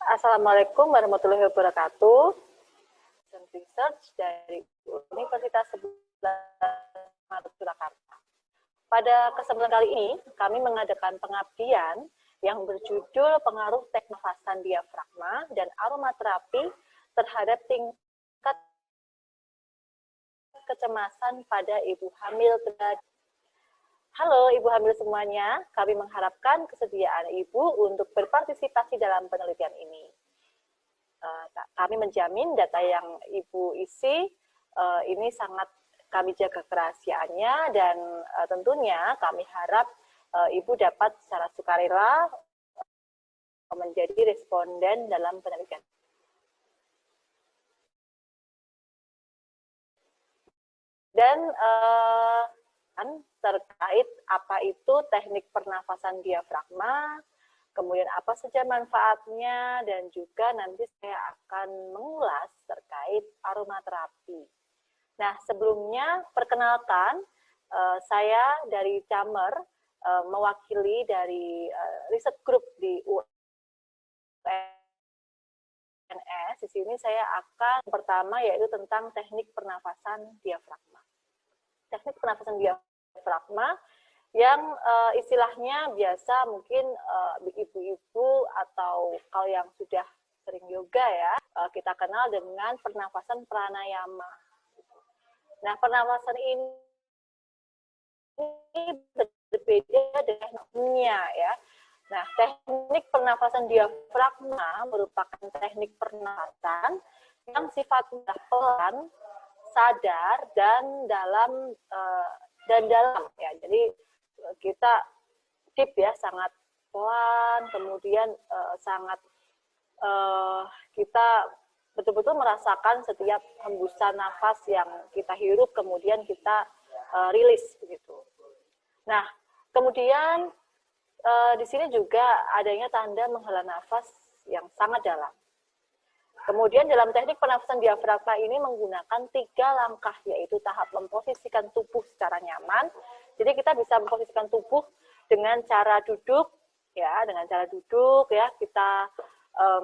Assalamualaikum warahmatullahi wabarakatuh. Research dari Universitas 11 Maret Surakarta. Pada kesempatan kali ini, kami mengadakan pengabdian yang berjudul pengaruh teknik pernafasan diafragma dan aromaterapi terhadap tingkat kecemasan pada ibu hamil. Halo Ibu hamil semuanya, kami mengharapkan kesediaan Ibu untuk berpartisipasi dalam penelitian ini. Kami menjamin data yang Ibu isi ini sangat kami jaga kerahasiaannya dan tentunya kami harap Ibu dapat secara sukarela menjadi responden dalam penelitian. Dan terkait apa itu teknik pernafasan diafragma, kemudian apa saja manfaatnya, dan juga nanti saya akan mengulas terkait aromaterapi. Nah, sebelumnya perkenalkan, saya dari Camer, mewakili dari riset grup di UNS. Di sini saya akan pertama yaitu tentang teknik pernafasan diafragma. Teknik pernafasan diafragma yang istilahnya biasa mungkin ibu-ibu atau kalau yang sudah sering yoga ya, kita kenal dengan pernafasan pranayama. Nah, pernafasan ini berbeda dengannya ya. Nah, teknik pernafasan diafragma merupakan teknik pernafasan yang sifatnya pelan, sadar dan dalam ya. Jadi kita deep ya, sangat pelan, kemudian sangat kita betul-betul merasakan setiap hembusan nafas yang kita hirup, kemudian kita rilis begitu. Nah, kemudian di sini juga adanya tanda menghela nafas yang sangat dalam. Kemudian dalam teknik pernafasan diafragma ini menggunakan 3 langkah, yaitu tahap memposisikan tubuh secara nyaman. Jadi kita bisa memposisikan tubuh dengan cara duduk, ya, kita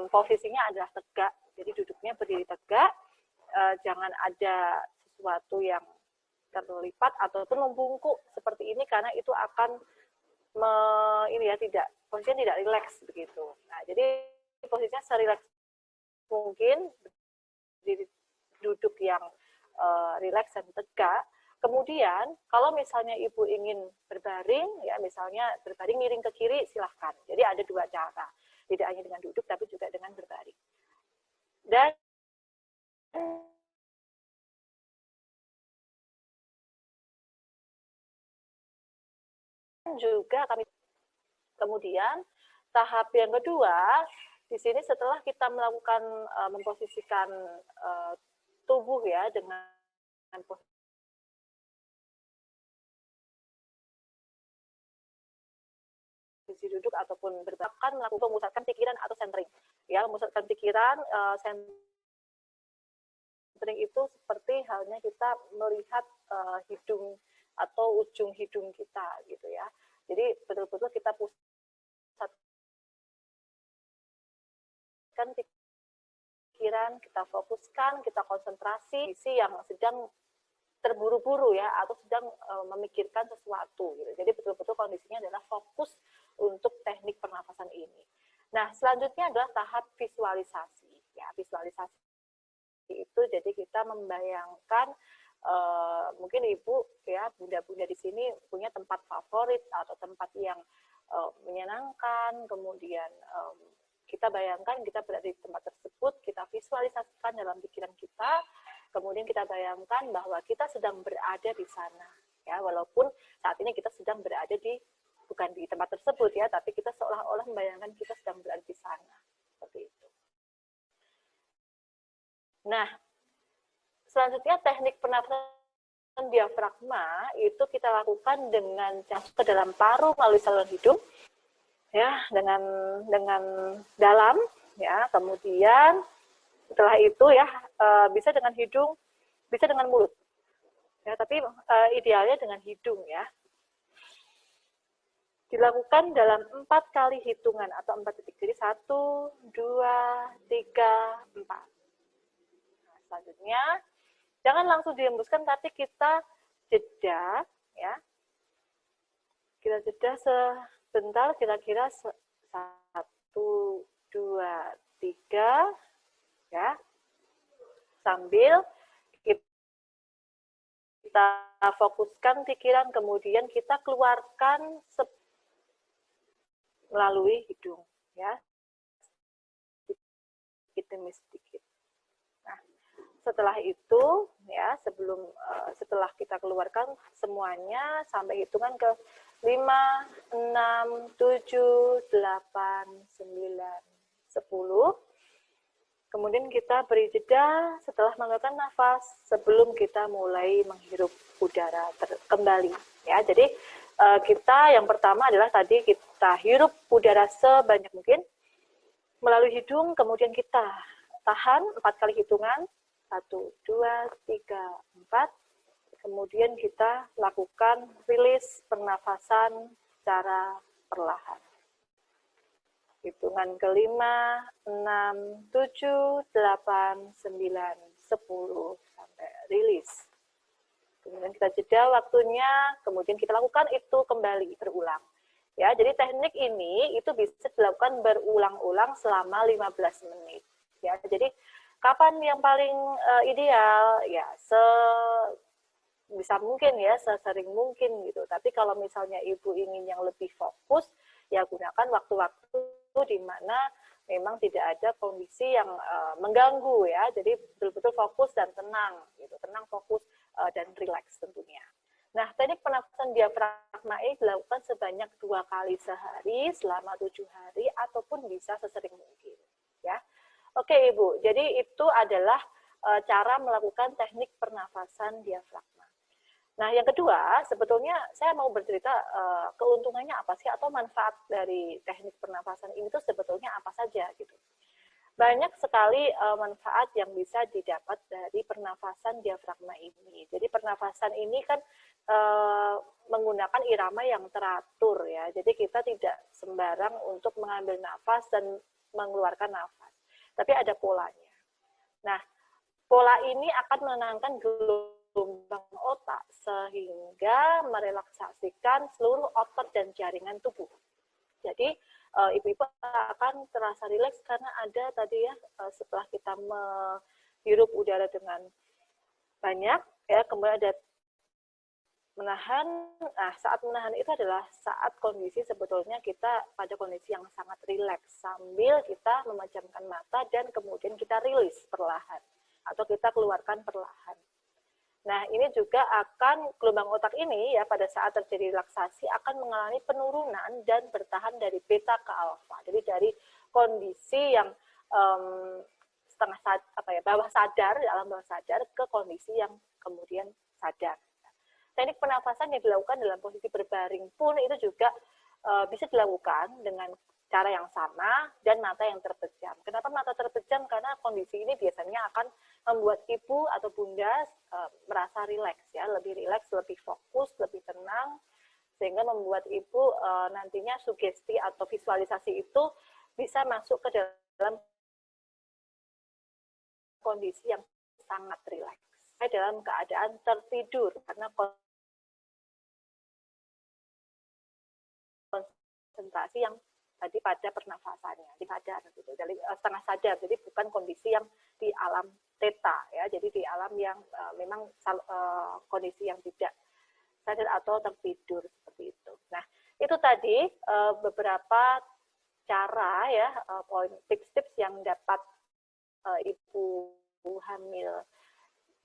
posisinya adalah tegak. Jadi duduknya berdiri tegak, jangan ada sesuatu yang terlipat ataupun membungkuk seperti ini karena itu akan posisinya tidak rileks begitu. Nah, jadi posisinya serileks mungkin, duduk yang rileks dan tegak. Kemudian kalau misalnya ibu ingin berbaring, ya misalnya berbaring miring ke kiri, silahkan. Jadi ada 2 cara, tidak hanya dengan duduk tapi juga dengan berbaring. Dan juga kami kemudian tahap yang kedua, di sini setelah kita melakukan memposisikan tubuh ya dengan posisi duduk ataupun berbaring, melakukan memusatkan pikiran atau centering. Ya, memusatkan pikiran, centering itu seperti halnya kita melihat hidung atau ujung hidung kita gitu ya. Jadi betul-betul kita pusatkan pikiran, kita fokuskan, kita konsentrasi isi yang sedang terburu-buru ya, atau sedang memikirkan sesuatu gitu. Jadi betul-betul kondisinya adalah fokus untuk teknik pernafasan ini. Nah, selanjutnya adalah tahap visualisasi. Ya, visualisasi itu jadi kita membayangkan mungkin ibu ya, bunda-bunda di sini punya tempat favorit atau tempat yang menyenangkan, kemudian kita bayangkan kita berada di tempat tersebut, kita visualisasikan dalam pikiran kita, kemudian kita bayangkan bahwa kita sedang berada di sana, ya, walaupun saat ini kita sedang berada bukan di tempat tersebut ya, tapi kita seolah-olah membayangkan kita sedang berada di sana, seperti itu. Nah, selanjutnya teknik pernafasan diafragma itu kita lakukan dengan masuk ke dalam paru melalui saluran hidung, ya, dengan dalam, ya, kemudian setelah itu ya bisa dengan hidung, bisa dengan mulut, ya, tapi idealnya dengan hidung ya. Di dilakukan dalam 4 kali hitungan atau 4 detik. Jadi 1, 2, 3, 4. Nah, selanjutnya, jangan langsung dihembuskan, tapi kita jeda, ya. Kita jeda sebentar, kira-kira 1, 2, 3, ya. Sambil kita fokuskan pikiran, kemudian kita keluarkan melalui hidung, ya, sedikit demi sedikit. Nah, setelah itu, ya, setelah kita keluarkan semuanya sampai hitungan ke 5, 6, 7, 8, 9, 10. Kemudian kita beri jeda setelah mengeluarkan nafas sebelum kita mulai menghirup udara kembali. Ya, jadi kita yang pertama adalah tadi kita hirup udara sebanyak mungkin melalui hidung, kemudian kita tahan 4 kali hitungan, 1, 2, 3, 4. Kemudian kita lakukan rilis pernafasan secara perlahan. Hitungan ke-5, 6, 7, 8, 9, 10, sampai rilis. Kemudian kita jeda waktunya, kemudian kita lakukan itu kembali, berulang. Ya, jadi teknik ini itu bisa dilakukan berulang-ulang selama 15 menit. Ya, jadi kapan yang paling ideal? Ya, bisa mungkin ya, sesering mungkin gitu. Tapi kalau misalnya ibu ingin yang lebih fokus, ya gunakan waktu-waktu di mana memang tidak ada kondisi yang mengganggu ya. Jadi betul-betul fokus dan tenang gitu. Tenang, fokus dan rileks tentunya. Nah, teknik pernafasan diafragma ini dilakukan sebanyak 2 kali sehari selama 7 hari ataupun bisa sesering mungkin ya. Oke, Ibu. Jadi itu adalah cara melakukan teknik pernafasan diafragma. Nah, yang kedua, sebetulnya saya mau bercerita keuntungannya apa sih atau manfaat dari teknik pernafasan ini tuh sebetulnya apa saja gitu. Banyak sekali manfaat yang bisa didapat dari pernafasan diafragma ini. Jadi pernafasan ini kan menggunakan irama yang teratur ya. Jadi kita tidak sembarang untuk mengambil nafas dan mengeluarkan nafas. Tapi ada polanya. Nah, pola ini akan menenangkan gelombang otak sehingga merelaksasikan seluruh otot dan jaringan tubuh. Jadi ibu-ibu akan terasa rileks karena ada tadi ya setelah kita menghirup udara dengan banyak ya, kemudian ada menahan. Nah, saat menahan itu adalah saat kondisi sebetulnya kita pada kondisi yang sangat rileks sambil kita memejamkan mata dan kemudian kita rilis perlahan atau kita keluarkan perlahan. Nah, ini juga akan gelombang otak ini ya pada saat terjadi relaksasi akan mengalami penurunan dan bertahan dari beta ke alfa. Jadi dari kondisi yang bawah sadar, alam bawah sadar ke kondisi yang kemudian sadar. Teknik pernafasan yang dilakukan dalam posisi berbaring pun itu juga bisa dilakukan dengan cara yang sama dan mata yang terpejam. Kenapa mata terpejam? Karena kondisi ini biasanya akan membuat ibu atau bunda merasa rileks ya, lebih rileks, lebih fokus, lebih tenang, sehingga membuat ibu nantinya sugesti atau visualisasi itu bisa masuk ke dalam kondisi yang sangat rileks, dalam keadaan tertidur karena konsentrasi yang tadi pada pernafasannya, sadar gitu. Jadi setengah sadar, jadi bukan kondisi yang di alam theta ya, jadi di alam yang memang kondisi yang tidak sadar atau tertidur seperti itu. Nah, itu tadi beberapa cara ya, poin tips-tips yang dapat ibu hamil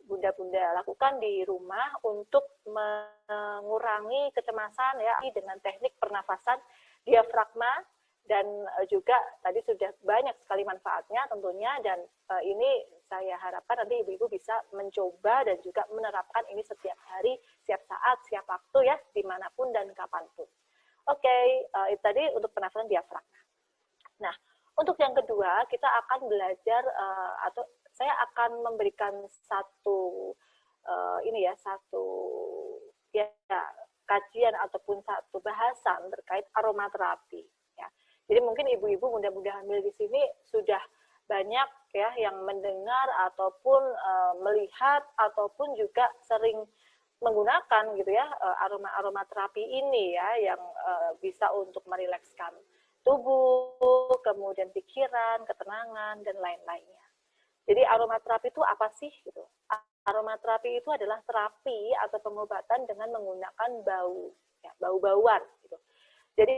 bunda-bunda lakukan di rumah untuk mengurangi kecemasan ya dengan teknik pernafasan diafragma. Dan juga tadi sudah banyak sekali manfaatnya tentunya, dan ini saya harapkan nanti ibu-ibu bisa mencoba dan juga menerapkan ini setiap hari, setiap saat, setiap waktu ya, dimanapun dan kapanpun. Oke, itu tadi untuk pernafasan diafragma. Nah, untuk yang kedua kita akan belajar atau saya akan memberikan satu kajian ataupun satu bahasan terkait aromaterapi. Ya. Jadi mungkin ibu-ibu muda-muda hamil di sini sudah banyak ya yang mendengar ataupun melihat ataupun juga sering menggunakan gitu ya aromaterapi ini ya yang bisa untuk merilekskan tubuh, kemudian pikiran, ketenangan dan lain-lainnya. Jadi aromaterapi itu apa sih gitu? Aromaterapi itu adalah terapi atau pengobatan dengan menggunakan bau, ya, bau-bauan gitu. Jadi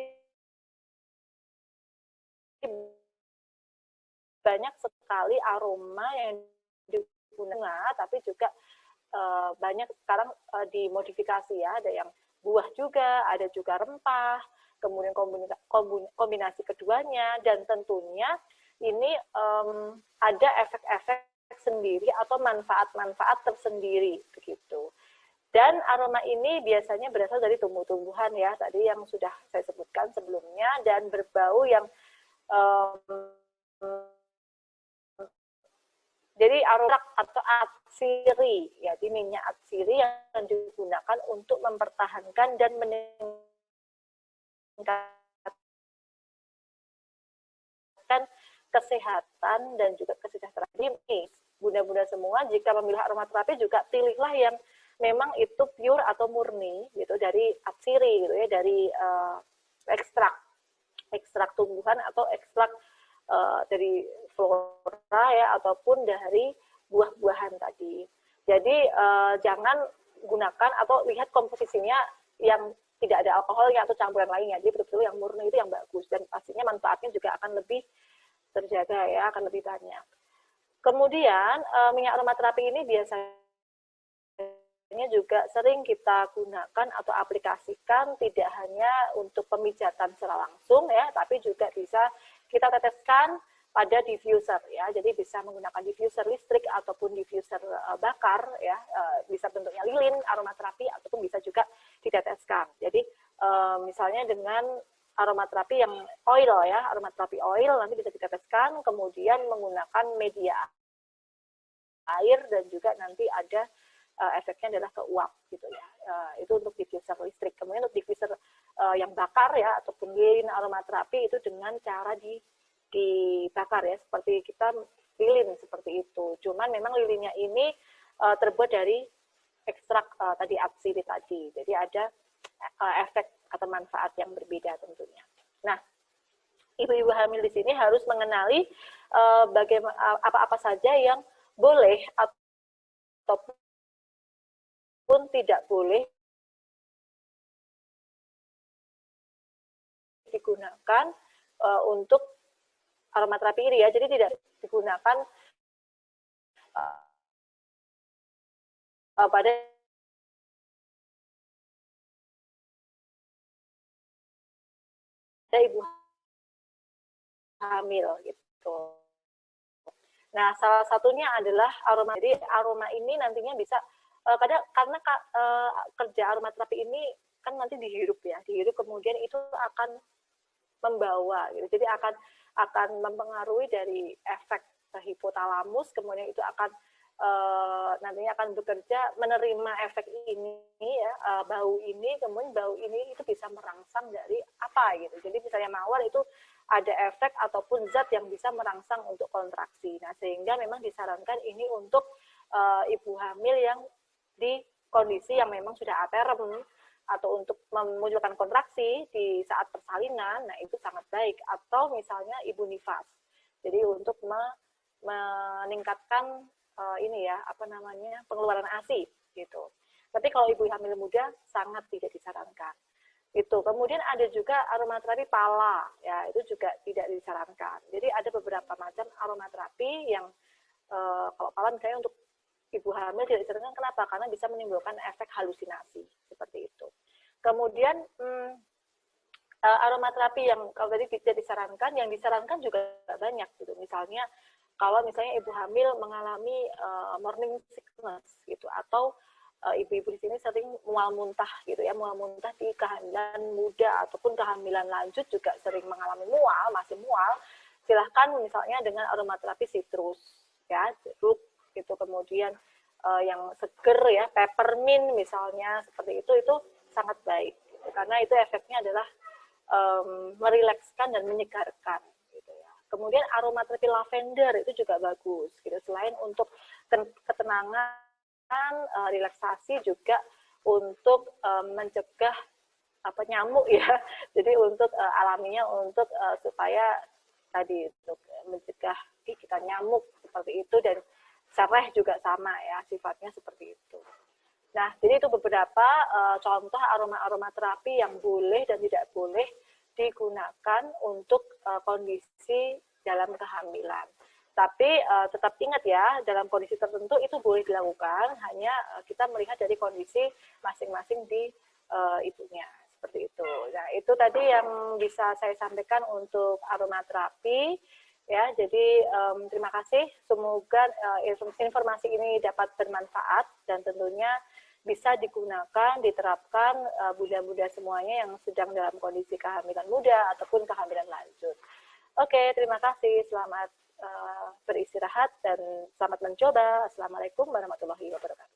banyak sekali aroma yang digunakan, tapi juga banyak sekarang dimodifikasi ya, ada yang buah juga, ada juga rempah, kemudian kombinasi keduanya, dan tentunya ini ada efek-efek sendiri atau manfaat-manfaat tersendiri begitu. Dan aroma ini biasanya berasal dari tumbuh-tumbuhan ya, tadi yang sudah saya sebutkan sebelumnya, dan berbau yang jadi aroma atau atsiri, ya, di minyak atsiri yang digunakan untuk mempertahankan dan meningkatkan kesehatan dan juga kesejahteraan. Jadi bunda-bunda semua jika memilih aromaterapi juga pilihlah yang memang itu pure atau murni gitu dari atsiri gitu ya, dari ekstrak tumbuhan atau ekstrak dari flora ya ataupun dari buah-buahan tadi. Jadi jangan gunakan atau lihat komposisinya yang tidak ada alkoholnya atau campuran lainnya. Jadi betul-betul yang murni itu yang bagus dan pastinya manfaatnya juga akan lebih terjaga ya, akan lebih banyak. Kemudian minyak aromaterapi ini biasanya juga sering kita gunakan atau aplikasikan tidak hanya untuk pemijatan secara langsung ya, tapi juga bisa kita teteskan pada diffuser ya. Jadi bisa menggunakan diffuser listrik ataupun diffuser bakar ya, bisa bentuknya lilin aromaterapi ataupun bisa juga diteteskan. Jadi misalnya dengan aromaterapi yang oil ya, aromaterapi oil nanti bisa diteteskan, kemudian menggunakan media air dan juga nanti ada efeknya adalah ke uap gitu ya. Itu untuk diffuser listrik. Kemudian untuk diffuser yang bakar ya ataupun lilin aromaterapi itu dengan cara dibakar ya, seperti kita lilin seperti itu. Cuman memang lilinnya ini terbuat dari ekstrak tadi atsiri tadi. Jadi ada efek atau manfaat yang berbeda tentunya. Nah, ibu-ibu hamil di sini harus mengenali bagaimana apa-apa saja yang boleh ataupun tidak boleh digunakan untuk aromaterapi ini ya. Jadi tidak digunakan pada ibu hamil gitu. Nah, salah satunya adalah aroma. Jadi aroma ini nantinya bisa karena kerja aromaterapi ini kan nanti dihirup ya, dihirup kemudian itu akan membawa gitu. Jadi akan mempengaruhi dari efek hipotalamus, kemudian itu akan nantinya akan bekerja menerima efek ini ya, bau ini, kemudian bau ini itu bisa merangsang dari apa gitu. Jadi misalnya mawar itu ada efek ataupun zat yang bisa merangsang untuk kontraksi. Nah, sehingga memang disarankan ini untuk ibu hamil yang di kondisi yang memang sudah aterem atau untuk memunculkan kontraksi di saat persalinan, nah itu sangat baik. Atau misalnya ibu nifas. Jadi untuk meningkatkan ini ya, apa namanya, pengeluaran ASI gitu. Tapi kalau ibu hamil muda sangat tidak disarankan. Itu. Kemudian ada juga aromaterapi pala, ya itu juga tidak disarankan. Jadi ada beberapa macam aromaterapi yang kalau pala misalnya untuk ibu hamil tidak disarankan. Kenapa? Karena bisa menimbulkan efek halusinasi seperti itu. Kemudian aromaterapi yang kalau tadi tidak disarankan, yang disarankan juga banyak gitu. Misalnya kalau misalnya ibu hamil mengalami morning sickness gitu, atau ibu-ibu di sini sering mual muntah gitu ya, mual muntah di kehamilan muda ataupun kehamilan lanjut juga sering mengalami mual, masih mual, silahkan misalnya dengan aromaterapi citrus ya, jeruk gitu, kemudian yang seger ya, peppermint misalnya seperti itu sangat baik, gitu. Karena itu efeknya adalah merilekskan dan menyegarkan. Gitu ya. Kemudian aromaterapi lavender itu juga bagus. Gitu. Selain untuk ketenangan, relaksasi juga untuk mencegah nyamuk ya. Jadi untuk alaminya untuk supaya tadi untuk mencegah gigitan nyamuk seperti itu, dan sereh juga sama ya sifatnya seperti itu. Nah, jadi itu beberapa contoh aromaterapi yang boleh dan tidak boleh digunakan untuk kondisi dalam kehamilan. Tapi tetap ingat ya, dalam kondisi tertentu itu boleh dilakukan, hanya kita melihat dari kondisi masing-masing di ibunya, seperti itu. Nah, itu tadi yang bisa saya sampaikan untuk aromaterapi. Ya, jadi terima kasih. Semoga informasi ini dapat bermanfaat dan tentunya bisa digunakan, diterapkan bunda-bunda semuanya yang sedang dalam kondisi kehamilan muda ataupun kehamilan lanjut. Oke, terima kasih. Selamat beristirahat dan selamat mencoba. Assalamualaikum warahmatullahi wabarakatuh.